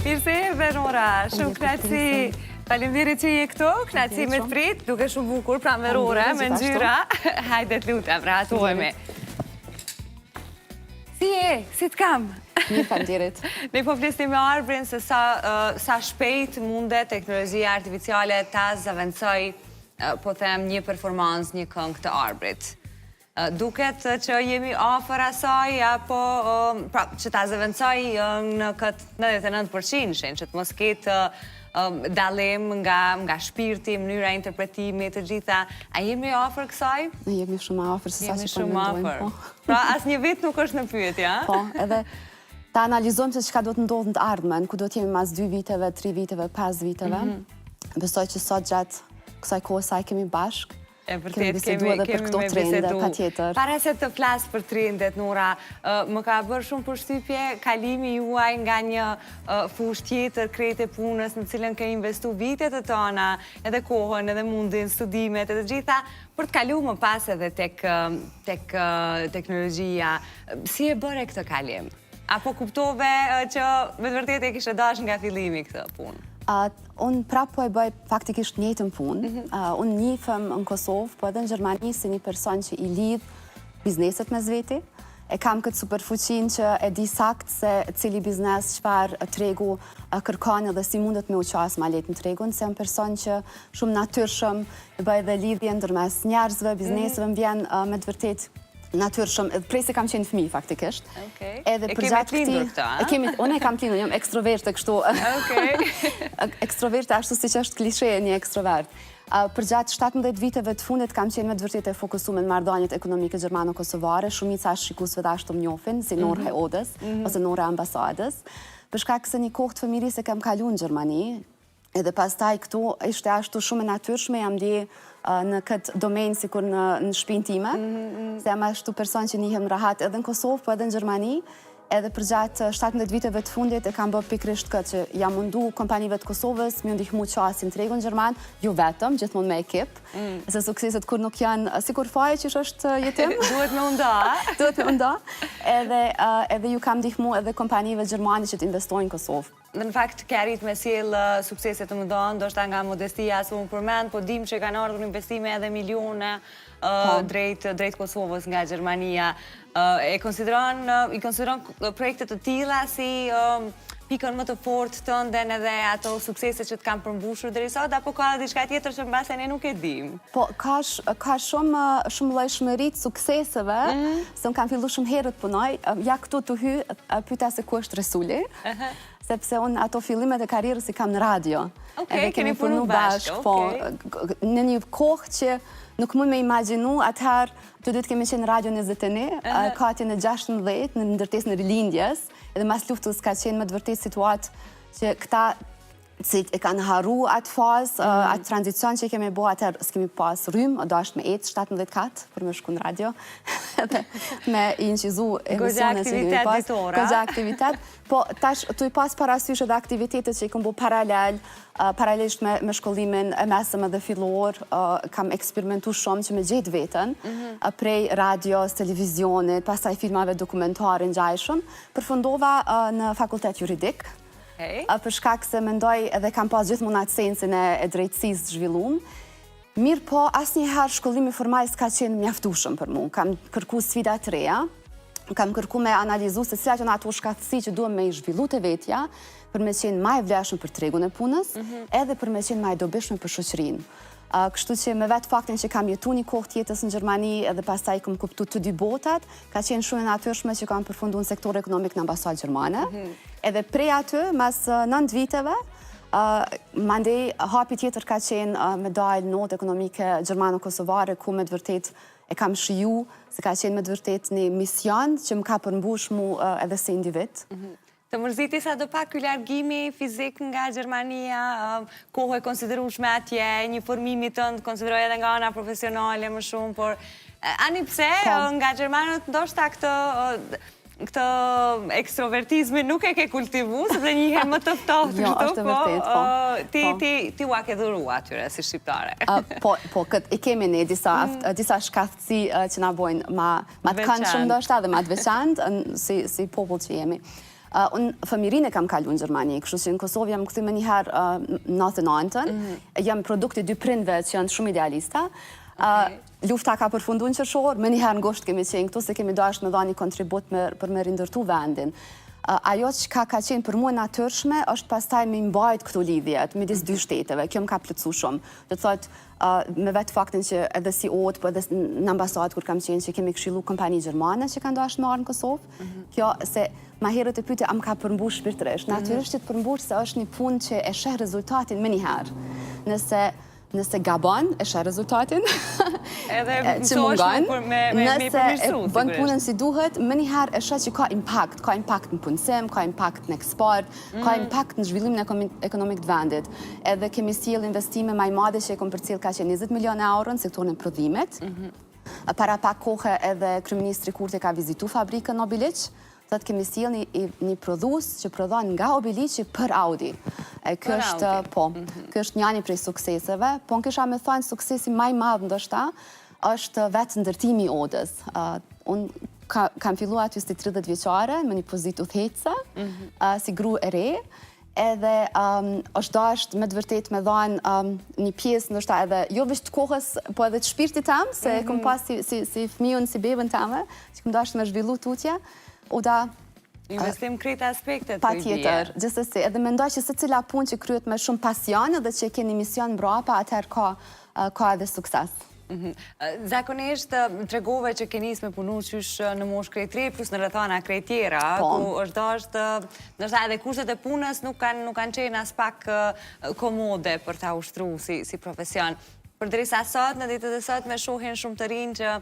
Mirë se Nora, shumë knaci. Faleminderit që je këtu, knaci me të prit, duke shumë bukur, pranverore, me ngjyra. Hajde të lutem, rahatohemi. Si je? Si të kam? Mirë, faleminderit. Ne po flisnim me Arbrin se sa shpejt mundet teknologjia artificiale ta zavancoj, po them, një performancë, një këngë të Arbrit. Duket që jemi afër asaj, apo që ta zavancoj në këtë 99%, që të mos ketë dallim nga shpirti, mënyra interpretimit, të gjitha. A jemi afër kësaj? Ne jemi shumë afër se sa që përmendojmë, po. Pra, asnjë vit nuk është në pyetje, a? Po, edhe ta analizojmë se çka do të ndodhë në të ardhmen, ku do të jemi mas 2 viteve, 3 viteve, 5 viteve. Besoj që sot gjatë kësaj kohë sa kemi bashkë. E vërtet, kemi me bisedu. Para se të flasë për trendet, Nora, më ka bërë shumë përshtypje kalimi juaj nga një fushë tjetër, krejt e punës në cilën ke investu vitet e tona, edhe kohën, edhe mundin, studimet, edhe gjitha, për të kalu më pas edhe tek teknologjia. Si e bëre këtë kalim? Apo kuptove që me të vërtet e kishe dash nga fillimi këtë punë? Unë prapë po e bëj faktikisht njëjtën punë. Unë njifëm në Kosovë, po edhe në Gjermani si një person që i lidh bizneset me zveti. E kam këtë superfuqin që e di sakt se cili biznes, çfarë tregu kërkon dhe si mundet me u qas ma letë në tregun, se jam person që shumë natyrshëm e bëj dhe lidhje ndërmes njerëzve, bizneseve, më vjen me të vërtet natyrshëm, prej se kam qenë fëmijë faktikisht. E kemi të lindur këta, Unë e kam të lindur, jam ekstroverte kështu. Ekstroverte ashtu si që është klishe një ekstrovert. Për gjatë 17 viteve të fundit kam qenë me të vërtet e fokusuar në marrëdhëniet ekonomike gjermano-kosovare, shumica shikuesve dhe ashtu më njohin si Nora e Odës ose Nora e ambasadës. Për shkak se një kohë të fëmijërisë e kam kaluar në Gjermani, edhe pastaj këtu ishte ashtu shumë e natyrshme, jam ndje në këtë domen sikur në shtëpinë time, se jam ashtu person që njihem rahat edhe në Kosovë, po edhe në Gjermani, edhe për gjatë 17 viteve të fundit e kam bërë pikrisht këtë që jam mundu kompanive të Kosovës, më ndihmu qasin tregun Gjerman, ju vetëm, gjithmonë me ekip, se sukseset kur nuk janë, si kur faje që është jetim. Duhet me unda. Duhet me unda. Edhe ju kam ndihmu edhe kompanive Gjermani që të investojnë në Kosovë. Në fakt, ke arrit me sjellë sukseset të mëdha, ndoshta nga modestia as unë përmend, po dim që kanë ardhur investime edhe milione drejt Kosovës nga Gjermania. I konsideron projekte të tilla si pikën më të fortë tënden edhe ato suksese që të kanë përmbushur deri sot, apo ka diçka tjetër që mbase ne nuk e dim? Po, ka shumë llojshmëri të sukseseve, se unë kam filluar shumë herët punoj, ja këtu të hy, pyeta se ku është Resuli, sepse unë ato fillimet e karrierës i kam në radio. Okej, kemi punu bashkë, po, në një kohë që nuk mund me imagjinu, atëherë të duhet kemi qenë Radio 21, kati në 16, në ndërtesën e rilindjes, edhe mas luftës ka qenë me të vërtet situatë që këta që e kanë haru atë fazë, atë tranzicion që i kemi bo, atër s'kemi pas rrymë, do është me etë 17 katë për me shku në radio, me i nëqizu emisionet që kemi pas. Këgja aktivitet. Po, tash, tu i pas parasysh edhe aktivitetet që i këm bo paralelisht me shkollimin e mesëm edhe fillor, kam eksperimentu shumë që me gjetë vetën, prej radios, televizionit, pasaj filmave dokumentare në gjajshëm, përfundova në fakultet juridik, për shkak se mendoj edhe kam pas gjithmonë atë sensin e drejtësisë zhvillum. Mirë po, asnjëherë shkollimi formal s'ka qenë mjaftueshëm për mua. Kam kërku sfida të reja, kam kërku me analizu se cilat janë ato shkatësi që duhem me i zhvillu të vetja, për me qenë më e vlefshme për tregun e punës, edhe për me qenë më e dobishme për shoqërinë. Kështu që me vetë faktin që kam jetu një kohë tjetës në Gjermani edhe pastaj kam kuptu të dy botat, ka qenë shumë e natyrshme që kam përfundu në sektor ekonomik në ambasadë Gjermane. Edhe prej aty, mas 9 viteve, mandej hapi tjetër ka qenë me dalë notë ekonomike Gjermano-Kosovare, ku me të vërtet e kam shiju, se ka qenë me të vërtet një mision që më ka përmbush mu edhe se individ. Të mërziti sa do pak ky largimi fizik nga Gjermania, kohë e konsiderueshme atje, një formimi tënd konsideroj edhe nga ana profesionale më shumë, por ani pse nga Gjermanët ndoshta këtë ekstrovertizmin nuk e ke kultivu, sepse njëherë më të ftohtë Jo, është e vërtet, po. Ti ua ke dhuru atyre si shqiptare. Po, i kemi ne disa shkathësi që na bojnë ma të këndshëm ndoshta dhe ma të veçantë si popull që jemi. Unë fëmirin e kam kalu në Gjermani, kështu që në Kosovë jam këthy më njëherë 99-ën, jam produkti dy prindve që janë shumë idealista. Lufta ka përfundu në qërshor, më njëherë në gosht kemi qenë këtu, se kemi dasht me dha një kontribut për me rindërtu vendin. Ajo që ka qenë për mua natyrshme, është pastaj me mbajt këtu lidhjet, midis dy shteteve, kjo më ka plëcu shumë. Do të thotë, me vetë faktin që edhe si otë, po edhe në ambasadë kur kam qenë që kemi këshillu kompani gjermane që kanë dashtë marrë në Kosovë, kjo se ma herët e pyte, am ka përmbush shpirtërisht. Natyrisht që të përmbush se është një punë që e sheh rezultatin më njëherë. Nëse gabon, e sheh rezultatin, që mungon, nëse bën punën si duhet, më njëherë e sheh që ka impact në punësim, ka impact në eksport, ka impact në zhvillimin ekonomik të vendit. Edhe kemi sjell investime më të madhe që e kom përcjell ka qenë 20 milionë euro në sektorin e prodhimit. Para pak kohë edhe kryeministri Kurti ka vizitu fabrikën Obiliq, thotë kemi sjell një prodhues që prodhon nga Obiliqi për Audi. Kjo është një prej sukseseve, po në kisha me thënë suksesi më i madh ndoshta është vetë ndërtimi i Odës. Unë kam filluar aty si 30 vjeçare me një pozitë udhëhecëse, si gru e re, edhe është dashtë me të vërtet me dhanë një pjesë ndoshta edhe jo vetëm të kohës, po edhe të shpirtit tam, se kom pas si fëmijën, si bebën tame, që kom dashtë me zhvillu tutje. Investim krejt aspektet. Pa tjetër, gjithsesi, edhe mendoj që se cila punë që kryet me shumë pasion dhe që keni mision mbrapa, atëherë ka edhe sukses. Zakonisht, tregove që ke nis me punu qysh në moshë krejt re, plus në rrethana krejt tjera, ku është dashtë, nështë edhe kushtet e punës nuk kanë qenë as pak komode për ta ushtru si profesion. Përderisa sot, në ditët e sot, me shohin shumë të rinj që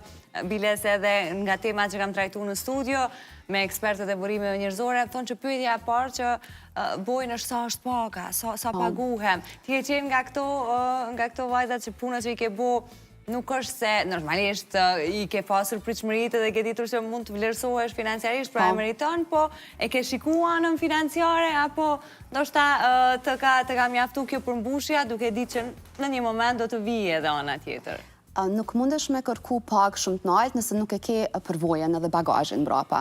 biles edhe nga temat që kam trajtu në studio, me ekspertët e burimeve njerëzore, thonë që pyetja e parë që bojnë është sa është paka, sa paguhem. Ti e qenë nga këto vajzat që punës që i ke bo, nuk është se normalisht i ke pasur pritshmëritë dhe ke ditur që mund të vlerësohesh financiarisht, pra e meriton, po e ke shikuar anën financiare, apo ndoshta të ka mjaftu kjo përmbushja, duke ditë që në një moment do të vijë edhe ana tjetër. Nuk mundesh me kërku pagë shumë të lartë nëse nuk e ke përvojën edhe bagazhin mbrapa.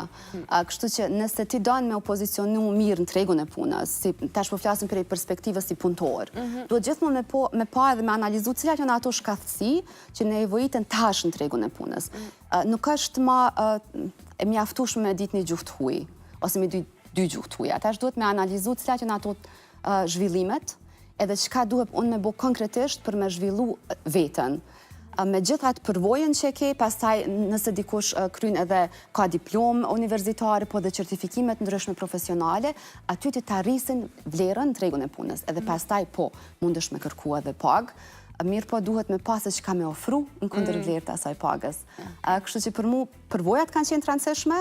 Kështu që nëse ti don me u pozicionu mirë në tregun e punës, tash po flasim për perspektivës si punëtor, duhet gjithmonë me pa edhe me analizu cilat janë ato shkathësi që nevojiten tash në tregun e punës. Nuk është më e mjaftueshme me ditë një gjuhë të huaj ose me dy gjuhë të huaja. Tash duhet me analizu cilat janë ato zhvillimet, edhe çka duhet unë me bo konkretisht për me zhvillu veten. Me gjithat përvojën që ke, pastaj nëse dikush kryen edhe ka diplomë universitare, po dhe certifikimet ndryshme profesionale, aty të arrisin vlerën në tregun e punës. Edhe pastaj po mundesh me kërku edhe pagë, mirë po duhet me pasë që ka me ofru në kundër vlerë të asaj pagës. Kështu që për mu përvojat kanë qenë të rëndësishme,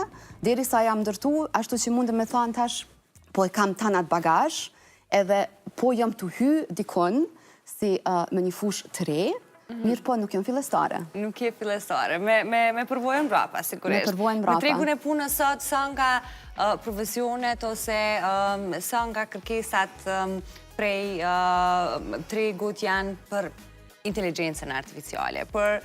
derisa jam ndërtu, ashtu që mundë me thanë tash, po e kam tanat bagazh, edhe po jam të hy dikon si me një fush të re, mirë po nuk jam fillestare. Nuk je fillestare, me përvojën mbrapa, sigurisht. Me përvojën mbrapa. Në tregun e punës sot, sa nga profesionet ose sa nga kërkesat prej tregut janë për inteligencën artificiale, për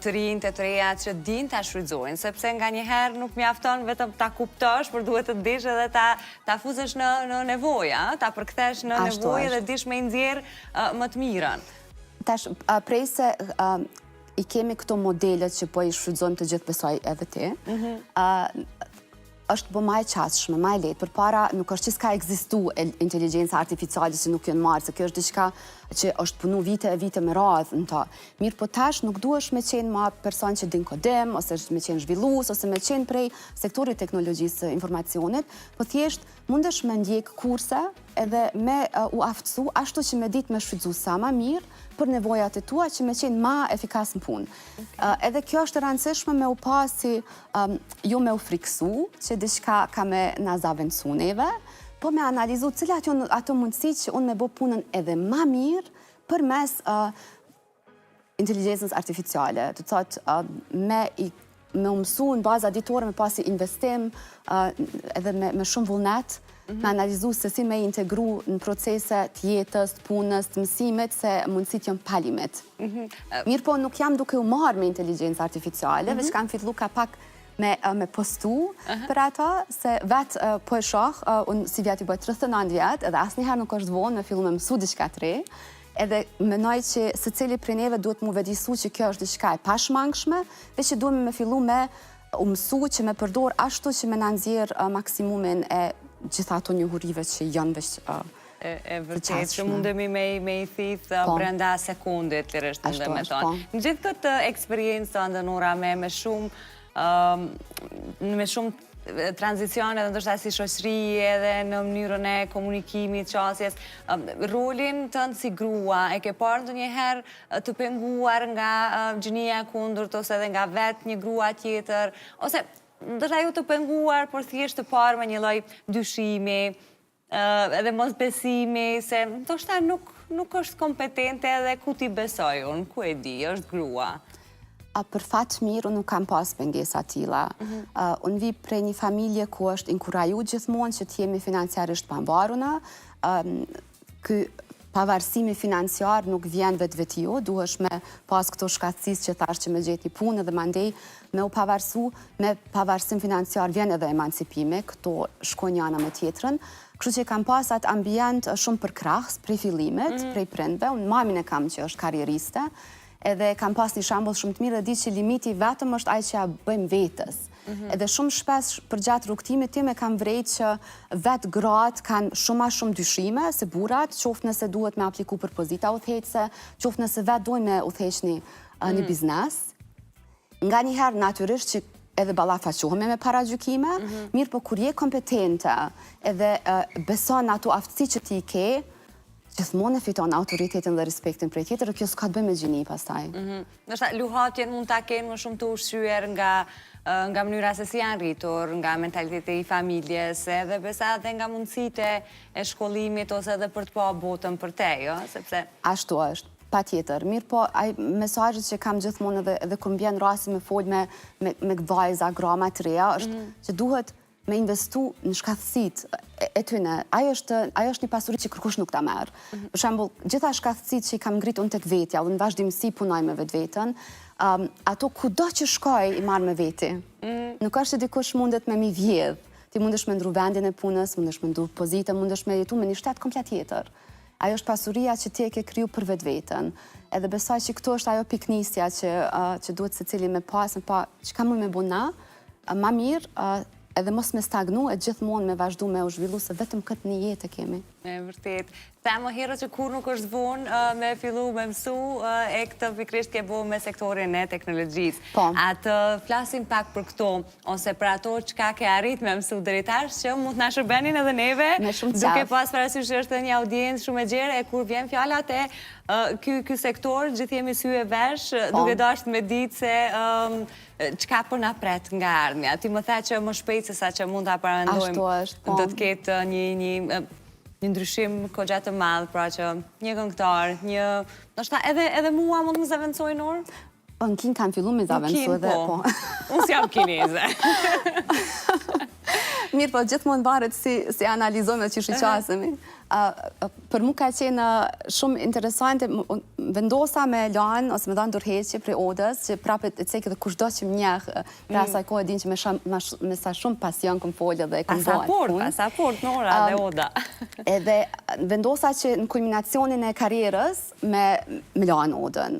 të rinjt e të reja që din të shfrytëzojnë, sepse nga njëherë nuk mjafton vetëm ta kuptosh, por duhet të dish edhe ta fuzesh në nevoja, ta përkthesh në nevojë dhe dish me nxjerr më të mirën. Tash, prej se i kemi këto modelet që po i shfrytëzojmë të gjithë besoj edhe ti, është bo maj qasshme, maj letë, për para nuk është që s'ka egzistu inteligenca artificiale që nuk jënë marë, se kjo është diçka që është punu vite e vite me radhë në ta. Mirë po tash nuk duhesh me qenë ma person që din kodim, ose me qenë zhvillus, ose me qenë prej sektorit teknologjisë informacionit, po thjesht mundesh me ndjek kurse edhe me u aftësu, ashtu që me dit me shfrytëzu sa ma mirë, për nevojat e tua që me qenë ma efikas në punë. Edhe kjo është rëndësishme me u pasi jo me u friksu, që diçka ka me na zavendësu neve, po me analizu cilat janë ato mundësit që unë me bo punën edhe ma mirë për mes inteligencës artificiale. Të thotë me umësu në baza ditore me pasi investim edhe me shumë vullnet, me analizu se si me integru në procese të jetës, të punës, të mësimit, se mundësit janë palimit. Mirë po nuk jam duke u marrë me inteligencë artificiale, veç kam fillu ka pak me postu për ata, se vetë po e shoh, unë si vjetë i bëjt 39 vjetë, edhe asnjëherë nuk është vonë me fillu me mësu diçka të re, edhe mendoj që se cili prej neve duhet mu vedisu që kjo është diçka e pashmangshme, veç që duhet me fillu me u mësu që me përdor ashtu që me na nxjerr maksimumin e gjitha ato njohurive që janë veç e vërtet, që mundemi me i thith brenda sekundit, lirisht mundem me thonë. Në gjithë këtë eksperiencë të ndënura me shumë tranzicione dhe ndoshta si shoqëri edhe në mënyrën e komunikimit, qasjes, rolin tënd si grua, e ke parë ndonjëherë të penguar nga gjënia e kundërt ose edhe nga vetë një grua tjetër, ose ndoshta ju të penguar, por thjesht të parë me një lloj dyshimi, edhe mos besimi, se ndoshta nuk është kompetente edhe ku t'i besoj unë, ku e di, është grua. Për fat mirë, unë nuk kam pas pengesa tilla. Unë vi prej një familje ku është inkuraju gjithmonë që t'jemi financiarisht pavaruna. Ky pavarësimi financiar nuk vjen vetvetio, duhesh me pas këto shkatësisë që thash që me gjetë një punë dhe mandej me u pavarësu, me pavarësim financiar vjen edhe emancipime, këto shkojnë njëna me tjetrën. Kështu që kam pas atë ambient shumë për krahës, prej fillimit, prej prindve. Unë mamin e kam që është karrieriste, edhe kam pas një shambull shumë të mirë dhe di që limiti vetëm është ai që ja bëjmë vetës. Edhe shumë shpesh për gjatë rrugtimit tim e kam vrejt që vetë gratë kanë shumë dyshime se burrat, qoftë nëse duhet me apliku për pozita udhëheqëse, qoftë nëse vetë dojnë me udhëheq një biznes. Nga njëherë natyrisht që edhe ballafaqohemi me paragjykime, mirë po kur je kompetente edhe beson ato aftësi që ti ke, gjithmonë e fiton autoritetin dhe respektin prej tjetër, kjo s'ka të bëjë me gjini pastaj. Ndoshta luhatjen mund ta kenë më shumë të ushqyer nga mënyra se si janë rritur, nga mentaliteti i familjes, edhe besa edhe nga mundësitë e shkollimit ose edhe për të pa botën për te, jo? Sepse ashtu është. Patjetër, mirë po, ai mesazhet që kam gjithmonë edhe kur mbjen rasti me fol me vajza, grama të reja, është që duhet me investu në shkathësitë e tyne. Ajo është një pasuri që kërkush nuk ta merr. Për shembull, gjitha shkathësitë që i kam ngritur unë tek vetja, unë në vazhdimsi punoj me vetveten, ato kudo që shkoj i marr me veti. Nuk është se dikush mundet me mi vjedh. Ti mundesh me ndru vendin e punës, mundesh me ndru pozitë, mundesh me jetu me një shtet komplet tjetër. Ajo është pasuria që ti e ke kriju për vetveten. Edhe besoj që këto është ajo piknisja që duhet secili me pas, që ka mund me bu na, ma mirë, edhe mos me stagnu e gjithmonë me vazhdu me u zhvillu se vetëm këtë një jetë e kemi. E vërtet. Themo herë që kur nuk është vonë me fillu me mësu e këtë pikrisht ke bo me sektorin e teknologjisë. Po. A të flasim pak për këto, ose për ato çka ke arrit me mësu deri tash që mund të na shërbenin edhe neve, me shumë qaf. duke pas parasysh që është një audiencë shumë e gjerë, e kur vjen fjalat e ky sektor, gjithë jemi sy e vesh, duke dashur me ditë se çka po na pret nga ardhmja. Ti më the që më shpejt se sa që mund ta parandojmë. Ashtu është, po. Do të ketë një ndryshim kogja të madh, pra që një këngëtar, ndoshta edhe mua mund të më zaventsoj në orë? Në kin kam fillu me zaventsoj dhe po. Unë s'jam kineze. Mirë po, gjithmonë varet si analizojme që shqyqasemi. Për mu ka qenë shumë interesante, vendosa me lanë ose me dhanë ndërheqje prej odës, që prapet e cekë dhe kushdo që më njeh, pra asaj kohë din që me sa shumë pasion këm folje dhe e këm bërë. Pasaport, Nora dhe Oda. Edhe vendosa që në kulminacionin e karierës me lanë odën.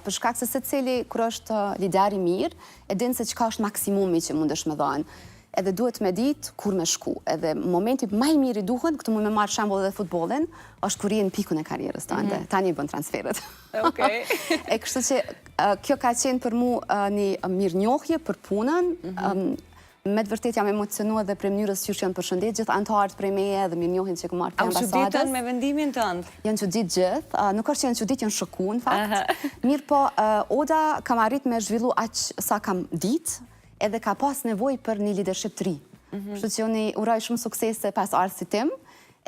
Për shkak se cili, kër është lideri mirë, e din se qka është maksimumi që mundesh me dhanë. Edhe duhet me ditë kur me shku. Edhe momenti më i mirë i duhet, këtë mund me marrë shembull edhe futbollin, është kur je në pikun e karrierës tënde. Tani bën transferet. Okej. E kështu që kjo ka qenë për mu një mirënjohje për punën. Me të vërtet jam emocionuar dhe për mënyrës që janë përshëndet gjithë anëtarët prej meje dhe mirënjohjen që kam marrë te ambasadës. A u çuditën me vendimin tënd? Janë çudit gjithë, nuk është që janë çudit, janë shoku në fakt. Mirë po, Oda kam arrit me zhvillu aq sa kam ditë, edhe ka pas nevoj për një leadership të ri. Kështu që unë uroj shumë suksese pas arsit tim,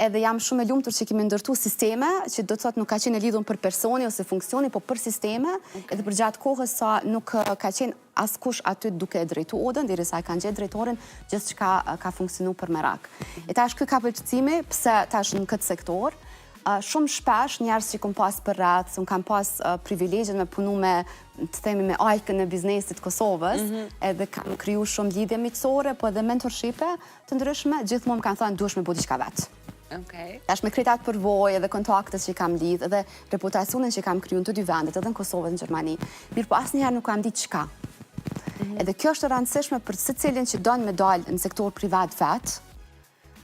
edhe jam shumë e lumtur që kemi ndërtu sisteme, që do të thotë nuk ka qenë e lidhur për personi ose funksioni, po për sisteme, edhe për gjatë kohës sa nuk ka qenë askush aty duke e drejtu odën, derisa e kanë gjetë drejtorin, gjithçka ka funksionu për merak. E tash ky kapacitimi, pse tash në këtë sektor, shumë shpesh njerëz që kom pas për rreth, unë kam pas privilegjen me punu me, të themi, me ajkën e biznesit Kosovës, edhe kam kriju shumë lidhje miqësore, po edhe mentorshipe të ndryshme, gjithmonë më kanë thënë duhesh me bo diçka vetë. Tash me kritat përvojë edhe kontaktet që kam lidh, edhe reputacionin që kam kriju në të dy vendet, edhe në Kosovë dhe në Gjermani, mirë po asnjëherë nuk kam ditë çka. Edhe kjo është e rëndësishme për secilin që don me dalë në sektor privat vet,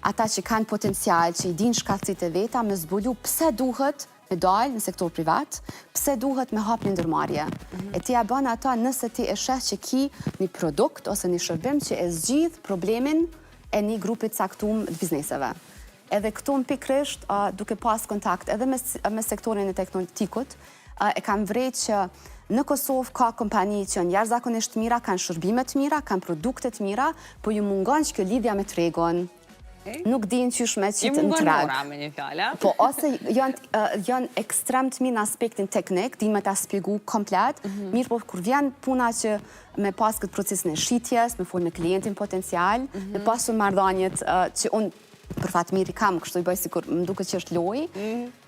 ata që kanë potencial, që i dinë shkallësitë e veta, me zbulu pse duhet me dalë në sektor privat, pse duhet me hap një ndërmarrje. E ti ja bën ata nëse ti e sheh që ki një produkt ose një shërbim që e zgjidh problemin e një grupit caktuar të bizneseve. Edhe këtu në pikrisht, duke pas kontakt edhe me sektorin e teknologjikut, e kam vrejt që në Kosovë ka kompani që janë jashtëzakonisht mira, kanë shërbime të mira, kanë produkte të mira, po ju mungon që kjo lidhja me tregun. Nuk dinë qysh me qitë në treg. Ju mungon ora me një fjala. Po, ose janë ekstrem të mirë në aspektin teknik, dinë me ta spjegu komplet, mirë po kur vjen puna që me pas këtë procesin e shitjes, me folë me klientin potencial, me pasu marrëdhëniet që unë për fatë mirë i kam, kështu i bëj sikur më duket që është loj,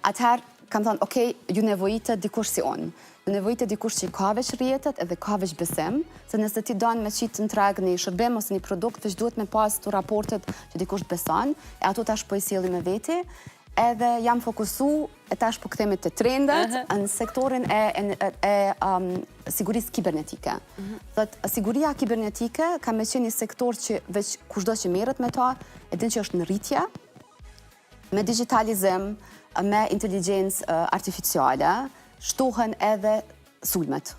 atëherë kam thënë, okej, ju nevojitet dikush si unë. Ju nevojitet dikush që ka veç rjetet edhe ka veç besim, se nëse ti donë me qitë në treg një shërbim ose një produkt, veç duhet me pas të raportet që dikush beson, e ato tash po i sjeli me veti, edhe jam fokusu, e tash po këthemi të trendet, në sektorin e sigurisë kibernetike. Siguria kibernetike ka me qenë një sektor që veç kushdo që merret me ta, e din që është në rritje, me digitalizim, me inteligencë artificiale, shtohen edhe sulmet.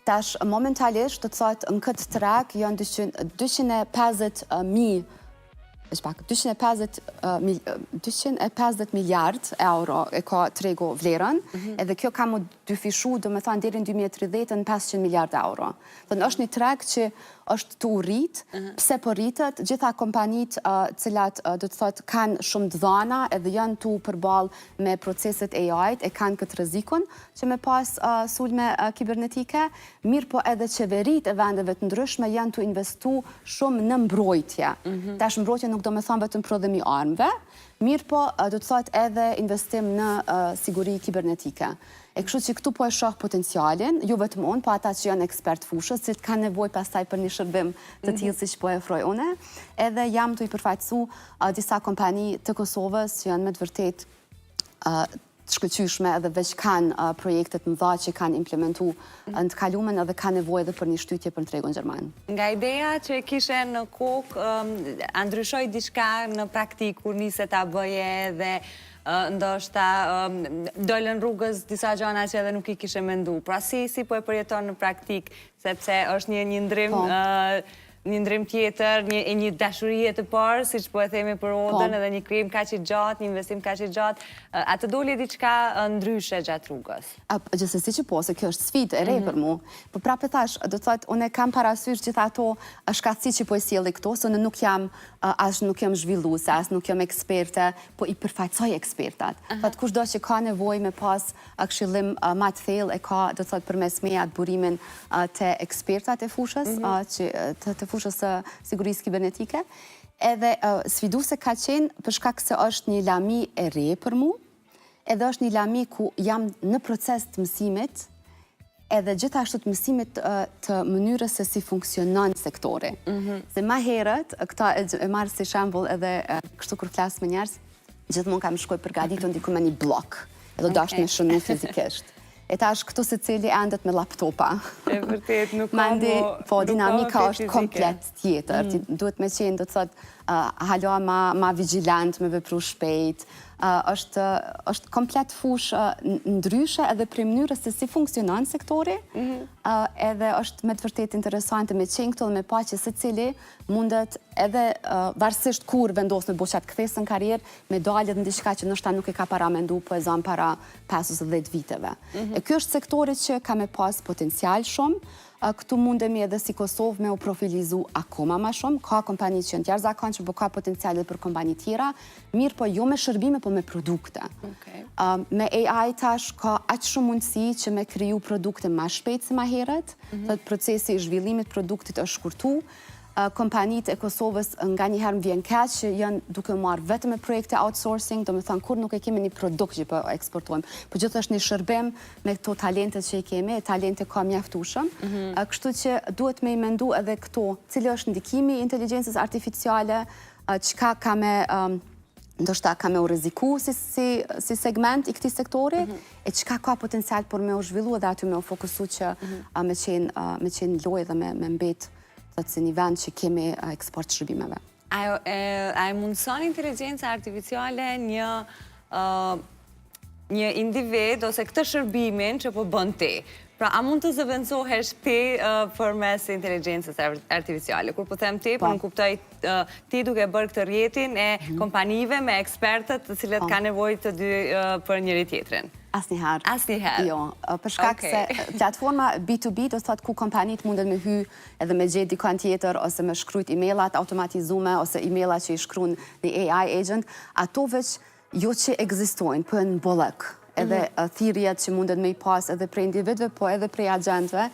Tash, momentalisht, të thotë, në këtë treg janë 250 miliard euro e ka tregu vlerën, edhe kjo ka mu dyfishu, do me thonë, deri në 2030 në 500 miliard euro. Është një treg që është të urrit, pse po rritet, gjitha kompanit cilat, do të thotë, kanë shumë të dhana edhe janë të përballë me proceset AI-t, e kanë këtë rrezikun që me pas sulme kibernetike, mirë po edhe qeverit e vendeve të ndryshme janë të investu shumë në mbrojtje. Tash mbrojtje nuk do me thonë vetëm prodhimi armëve, mirë po do të thotë edhe investim në siguri kibernetike. E kështu që këtu po e shoh potencialin, ju vetëm unë, po ata që janë ekspert fushës, që kanë nevojë pastaj për një shërbim të tillë siç po e ofroj unë, edhe jam të i përfaqësu disa kompani të Kosovës që janë me të vërtetë të shkëlqyeshme edhe veç kanë projektet mëdha që kanë implementu në të kalumen edhe ka nevojë edhe për një shtytje për në tregun gjerman. Nga ideja që kishe në kokë, ndryshoj diçka në praktikë kur nise ta bëje dhe ndoshta dollën rrugës disa gjana që edhe nuk i kishe mendu. Pra si po e përjeton në praktikë, sepse është një ndrim një ndrim tjetër, një dashurie të parë, si që po e themi për odën, edhe një krim ka që gjatë, një investim ka që gjatë, a të doli diçka ndryshe gjatë rrugës? Gjithsesi që po, se kjo është sfidë e re për mu. Po prapë thash, do të thotë, unë kam parasysh gjitha ato shkatësi që po e sjellë këto, se unë nuk jam zhvilluese, as nuk jam eksperte, po i përfaqësoj ekspertat. Thotë kushdo që ka nevojë me pas këshillim më të thellë e ka, do të thotë, përmes meja atë burimin të ekspertat e fushës, të fushës së sigurisë kibernetike. Edhe sfiduese ka qenë për shkak se është një lami e re për mu, edhe është një lami ku jam në proces të mësimit, edhe gjithashtu të mësimit të mënyrës se si funksionon sektori. Se ma herët, këta e marrë si shembull edhe kështu kur flas me njerëz, gjithmonë kam shkoj përgatitur ndiku me një blok, edhe do ashtë me shënu fizikisht. E tash këtu se cili endet me laptopa. E vërtet, nuk ka Mandi, po, dinamika është komplet tjetër. Duhet me qenë, do të thotë, halo ma vigilant, me vepru shpejt. është komplet fush ndryshe edhe për mënyrës se si funksionon sektori, edhe është me të vërtet interesante me qenë këto dhe me pa që se cili mundet edhe varsisht kur vendos me boqat këthes në karierë, me dalet në diçka që nështë ta nuk e ka para mendu, po e zanë para 5-10 viteve. E kjo është sektori që ka me pas potencial shumë, këtu mundemi edhe si Kosovë me u profilizu akoma ma shumë, ka kompani që janë jashtëzakonshme, po ka potencial edhe për kompani tjera, mirë po jo me shërbime, po me produkte. Me AI tash ka aq shumë mundësi që me kriju produkte ma shpejt se ma herët, procesi i zhvillimit produktit është shkurtu, kompanit e Kosovës nga njëherë më vjen keq që janë duke marrë vetëm me projekte outsourcing, do me thënë kur nuk e kemi një produkt që po eksportojmë, po gjithë është një shërbim me këto talentet që i kemi, talente ka mjaftueshëm. Kështu që duhet me i mendu edhe këto, cili është ndikimi i inteligjencës artificiale, çka ka me ndoshta ka me u rreziku si segment i këtij sektori, e çka ka potencial për me u zhvillu edhe aty me u fokusu që me qenë lojë dhe me mbet si një vend që kemi eksport shërbimeve. A e mundëson inteligjenca artificiale një individ ose këtë shërbimin që po bën ti? Pra, a mund të zëvendësohesh ti përmes inteligjencës artificiale? Kur po them ti, po në kuptoj ti duke bërë këtë rjetin e kompanive me ekspertët të cilët ka nevojë të dy për njëri tjetrin. Asnjëherë. Asnjëherë. Jo, për shkak se platforma B2B do të thotë ku kompanit mundet me hy edhe me gjetë dikon tjetër ose me shkrujt emailat automatizume ose emailat që i shkruan një AI agent, ato veç jo që ekzistojnë, po në bollëk. Edhe thirrjet që mundet me i pas edhe prej individëve, po edhe prej agentëve.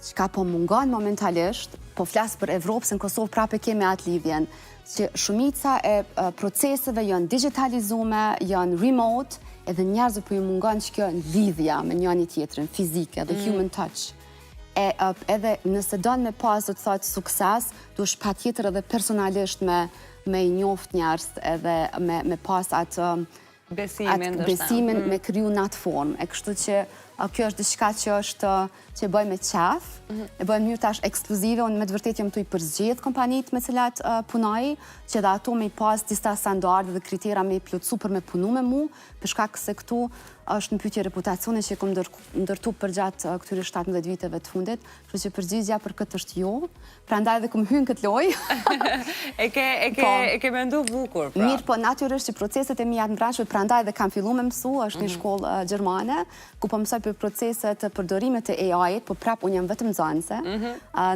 Çka po mungon momentalisht, po flas për Evropë, se në Kosovë prapë kemi atë lidhjen, që shumica e proceseve janë digitalizuar, janë remote, edhe njerëzve po ju mungon që kjo lidhja me njëri tjetrin, fizike, dhe human touch. Edhe nëse don me pas, do të thotë, sukses, duhesh patjetër edhe personalisht me i njoft njerëz edhe me pas atë besimin me kriju në atë formë. E kështu që kjo është diçka që e bëj me qef, e bëj në mënyrë tash ekskluzive, unë me të vërtet jam të i përzgjedh kompanit me cilat punoj, që dhe ato me i pas disa standarde dhe kritera me i plotësu për me punu me mu, për shkak se këtu është në pyetje reputacione që e kom ndërtu për gjatë këtyre 17 viteve të fundit, kështu që përgjigjja për këtë është jo, prandaj edhe kom hyrë këtë lojë. E ke mendu bukur, pra. Mirë, po natyrisht që proceset e mia të mbranshme, prandaj edhe kam filluar me mësu, është një shkollë gjermane, ku po mësoj për proceset të përdorimit të AI-it, po prap unë jam vetëm nxënëse,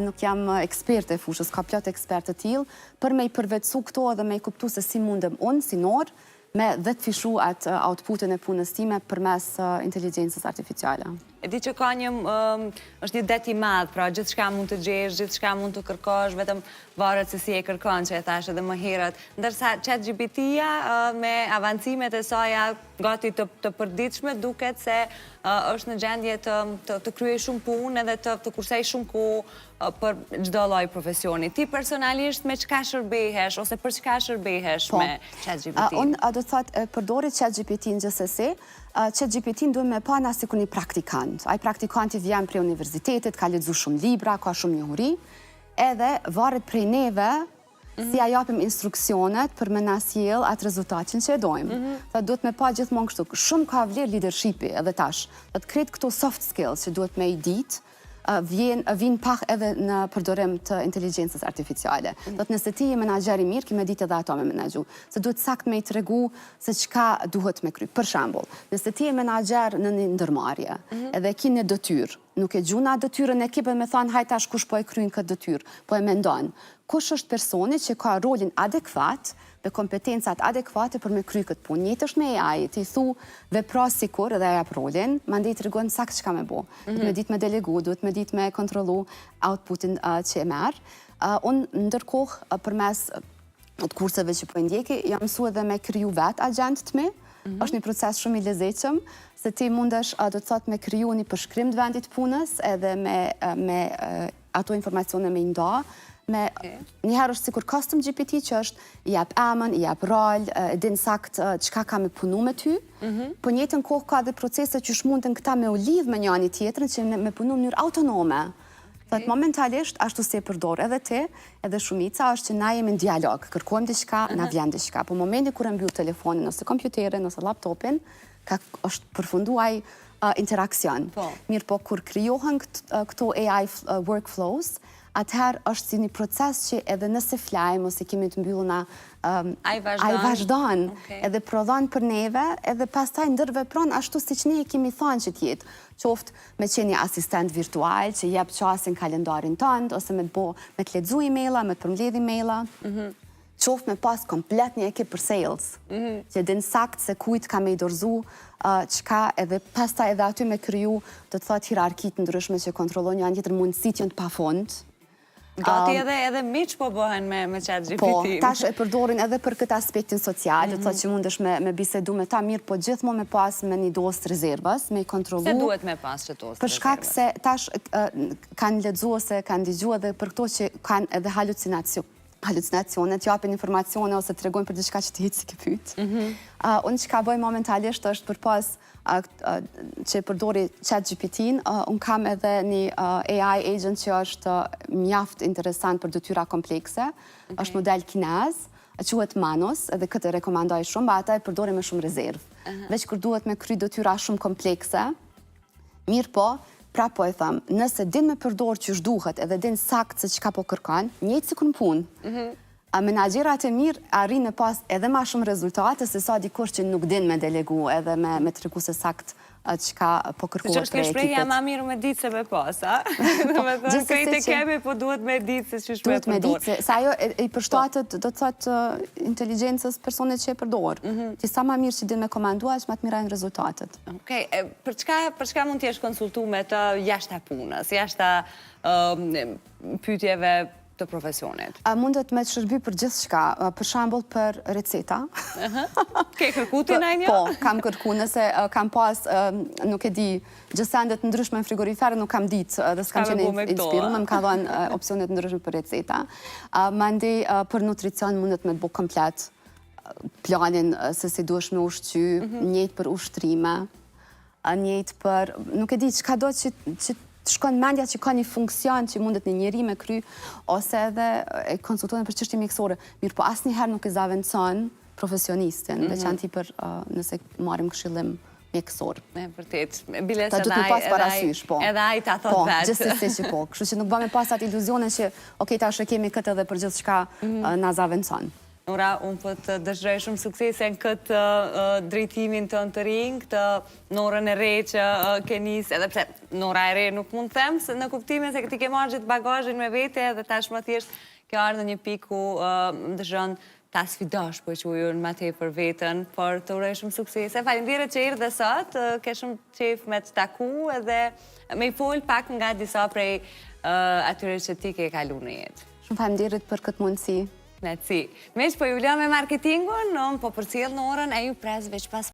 nuk jam eksperte e fushës, ka plot ekspertë të tillë, për me i përvetësu këto edhe me i kuptu se si mundem unë, si Nor, me dhe të fishu atë outputin e punës time përmes inteligjencës artificiale. E di që ka është një det i madh, pra gjithë shka mund të gjesh, gjithë shka mund të kërkosh, vetëm varet se si e kërkon, që e thash edhe më herët. Ndërsa ChatGPT-ja me avancimet e saja gati të përditshme, duket se është në gjendje të kryej shumë punë edhe të kursej shumë kohë për çdo lloj profesioni. Ti personalisht me çka shërbehesh ose për çka shërbehesh me ChatGPT? Unë do të thotë përdori ChatGPT-n gjithsesi. ChatGPT-n duhet me pa na sikur një praktikant. Ai praktikanti vjen prej universitetit, ka lexuar shumë libra, ka shumë njohuri, edhe varet prej neve si ja japim instruksionet për me na sjell atë rezultatin që e dojmë. Duhet me pa gjithmonë kështu. Shumë ka vlerë leadershipi edhe tash. Do të ketë këto soft skills që duhet me i ditë, vinë pak edhe në përdorim të inteligjencës artificiale. Do të nëse ti je menaxher i mirë, ki me ditë edhe ato me menaxhu. Se duhet sakt me i tregu se çka duhet me kry. Për shembull, nëse ti je menaxher në një ndërmarrje, edhe ki një detyrë, nuk e gjuna detyrën e ekipit me thonë hajt tash kush po e kryen këtë detyrë, po e mendon. Kush është personi që ka rolin adekuat dhe kompetencat adekuate për me kry këtë punë. Njëjtë është me AI, ti thu vepro sikur edhe jap rolin, mandej tregon sakt çka me bë. Duhet me ditë me delegu, duhet me ditë me kontrollu outputin që e merr. Unë ndërkohë përmes të kurseve që po i ndjeki, jam mësuar edhe me kriju vet agent të mi. Është një proces shumë i lezetshëm, se ti mundesh do të thotë me kriju një përshkrim të vendit punës edhe me ato informacione me i nda. Njëherë është sikur custom GPT që është i jap emën, i jap rol, e din sakt çka ka me punu me ty, po njëjtën kohë ka dhe procese që shmundën këta me u lidh me njëri tjetrin që me punu në mënyrë autonome. Thot momentalisht ashtu si e përdor edhe ti, edhe shumica është që na jemi në dialog, kërkojmë diçka, na vjen diçka. Po momenti kur e mbyll telefonin ose kompjuterin ose laptopin, është përfunduar interakcion. Mirë po kur krijohen këto AI workflows, atëherë është si një proces që edhe nëse flajmë ose kemi të mbylluna, ai vazhdon, edhe prodhon për neve, edhe pastaj ndërvepron ashtu siç ne kemi thënë që të jetë. Qoftë me qenë një asistent virtual që jep çastin kalendarin tënd, ose me të lexu emaila, me të përmbledh emaila. Qoftë me pas komplet një ekip për sales, që din sakt se kujt ka me i dorëzu çka, edhe pastaj edhe aty me kriju, do të thotë hierarkitë ndryshme që kontrollojnë janë tjetër mundësit janë të pafund. Gati edhe miq po bëhen me ChatGPT. Po, tash e përdorin edhe për këtë aspektin social, do të thotë që mundesh me bisedu me ta mirë, po gjithmonë me pas me një dosë rezervës, me i kontrollu. Se duhet me pas që dosë rezervës? Për shkak se tash kanë lexuar ose kanë dëgjuar edhe për këto që kanë edhe halucinacionet, japin informacione ose tregojnë për diçka që ti hiç si ke pyet. Unë çka bëj momentalisht është për pas që përdori ChatGPT-n, unë kam edhe një AI agent që është mjaft interesant për detyra komplekse, është model kinez, quhet Manos, edhe këtë e rekomandoj shumë, ba ata e përdori me shumë rezervë. Veç kur duhet me kry detyra shumë komplekse, mirë po, pra po e thëmë, nëse din me përdor që është duhet edhe din sakt se qka po kërkan, njëjtë si kënë punë. Menaxherat e mirë arrin me pas edhe ma shumë rezultate se sa dikush që nuk din me delegu edhe me tregu se sakt qka po kërkuar për ekipet. Që është shprehja ma mirë me ditë se me pas, a? Dhe me thënë, krejt e kemi, po duhet me ditë se që shme përdor. Duhet me ditë, se ajo i përshtatet, do të thotë, inteligencës personet që e përdor. Ti sa ma mirë që din me komandua, që ma të mirajnë rezultatet. Okej, për çka mund t'jesh konsultu me të jashta punës, jashta pyetjeve të profesionit? Mundet me të shërby për gjithë shka, për shambull për receta. Ke kërku ti në një? Po, kam kërku, nëse kam pas, nuk e di, gjësendet ndryshme në frigoriferë, nuk kam ditë, dhe s'kam qenë inspirume, më ka dhënë opcionet ndryshme për receta. Mandej për nutricion mundet me të bu komplet planin se si duesh me ushqy, njëjtë për ushtrime, njëjtë për, nuk e di, qka do që të shkon mendja që ka një funksion që mundet një njeri me kry, ose edhe e konsultojnë për çështje mjekësore. Mirë, po asnjëherë nuk e zaventson profesionistin, veçanti për nëse marrim këshillim mjekësor. E vërtet, biles edhe ai ta thot vetë. Po, gjithsesi që po. Kështu që nuk bëme pas atë iluzione që okej, tash e kemi këtë edhe për gjithçka na zaventson. Nora, unë po të dëshiroj shumë suksese në këtë drejtimin të në të rinj, këtë Norën e re që ke nisë, edhe pse Nora e re nuk mund të them, në kuptimin se ti ke marrë gjithë bagazhin me vete dhe tashmë thjesht ke ardhur në një pikë ku dëshiron ta sfidosh po quajun më tepër veten, por të uroj shumë suksese. Faleminderit që erdhe sot, ke shumë qejf me të taku edhe me i fol pak nga disa prej atyre që ti ke kalu në jetë. Shumë faleminderit për këtë mundësi. Nëci. Me që po ju vlem me marketingun, po përcjell Norën, e ju pres veç pas